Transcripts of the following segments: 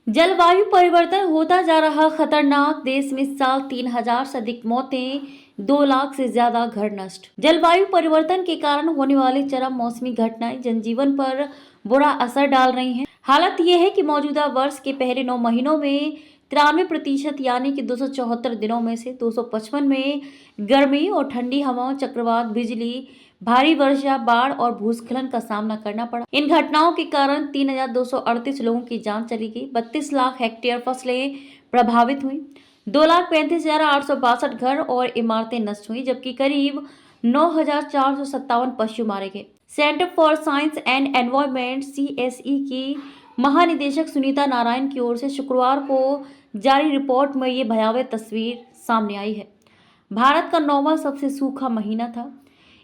जलवायु परिवर्तन होता जा रहा खतरनाक। देश में इस साल 3,000 से अधिक मौतें, 2 लाख से ज्यादा घर नष्ट। जलवायु परिवर्तन के कारण होने वाले चरम मौसमी घटनाएं जनजीवन पर बुरा असर डाल रही हैं। हालत यह है कि मौजूदा वर्ष के पहले 9 महीनों में 93% यानी कि 274 दिनों में से 255 में गर्मी और ठंडी हवाओं, चक्रवात, बिजली, भारी वर्षा, बाढ़ और भूस्खलन का सामना करना पड़ा। इन घटनाओं के कारण 3,238 लोगों की जान चली गई, 32 लाख हेक्टेयर फसलें प्रभावित हुई, 2,35,862 घर और इमारतें नष्ट हुई, जबकि करीब 9,457 पशु मारे गए। Centre for science and environment (CSE) की महानिदेशक सुनीता नारायण की ओर से शुक्रवार को जारी रिपोर्ट में ये भयावह तस्वीर सामने आई है। भारत का 9वां सबसे सूखा महीना था।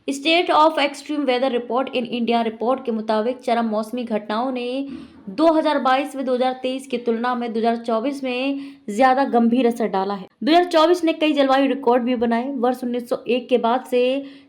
State of extreme weather report in India report के मुताबिक चरम मौसमी घटनाओं ने 2022 में 2023 की तुलना में 2024 में ज्यादा गंभीर असर डाला है। 2024 ने कई जलवायु रिकॉर्ड भी बनाए। वर्ष 1901 के बाद से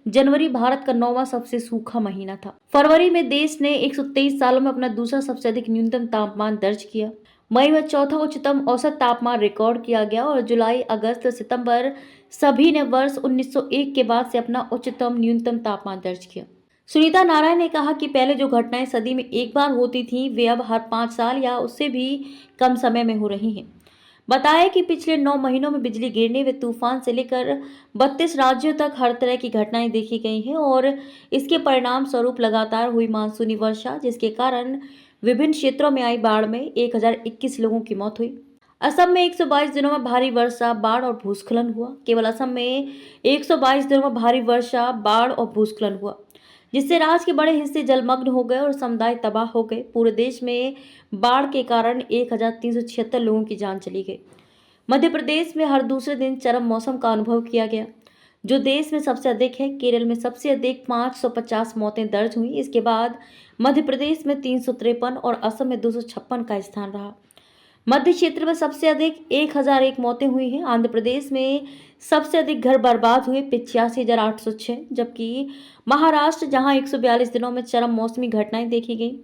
जनवरी भारत का 9वां सबसे सूखा महीना था। फरवरी में देश ने 123 सालों में अपना दूसरा सबसे अधिक न्यूनतम तापमान दर्ज किया। मई में चौथा उच्चतम औसत तापमान रिकॉर्ड किया गया और जुलाई, अगस्त, सितंबर सभी ने वर्ष 1901 के बाद से अपना उच्चतम न्यूनतम तापमान दर्ज किया। सुनीता नारायण ने कहा कि पहले जो घटनाएं सदी में एक बार होती थीं, वे अब हर 5 साल या उससे भी कम समय में हो रही हैं। बताया कि पिछले 9 महीनों में बिजली गिरने व तूफान से लेकर 32 राज्यों तक हर तरह की घटनाएं देखी गई हैं और इसके परिणाम स्वरूप लगातार हुई मानसूनी वर्षा, जिसके कारण विभिन्न क्षेत्रों में आई बाढ़ में 1021 लोगों की मौत हुई। असम में 122 दिनों में भारी वर्षा, बाढ़ और भूस्खलन हुआ। केवल असम में 122 दिनों में भारी वर्षा, बाढ़ और भूस्खलन हुआ, जिससे राज्य के बड़े हिस्से जलमग्न हो गए और समुदाय तबाह हो गए। पूरे देश में बाढ़ के कारण 1,376 लोगों की जान चली गई। मध्य प्रदेश में हर दूसरे दिन चरम मौसम का अनुभव किया गया, जो देश में सबसे अधिक है। केरल में सबसे अधिक 550 मौतें दर्ज हुई। इसके बाद मध्य प्रदेश में 353 और असम में 256 का स्थान रहा। मध्य क्षेत्र में सबसे अधिक 1,001 मौतें हुई हैं। आंध्र प्रदेश में सबसे अधिक घर बर्बाद हुए 85,806, जबकि महाराष्ट्र, जहां 142 दिनों में चरम मौसमी घटनाएं देखी गई,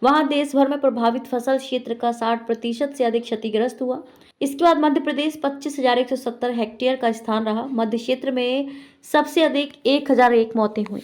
वहां देश भर में प्रभावित फसल क्षेत्र का 60% से अधिक क्षतिग्रस्त हुआ। इसके बाद मध्य प्रदेश 25,170 हेक्टेयर का स्थान रहा। मध्य क्षेत्र में सबसे अधिक 1,001 मौतें हुई।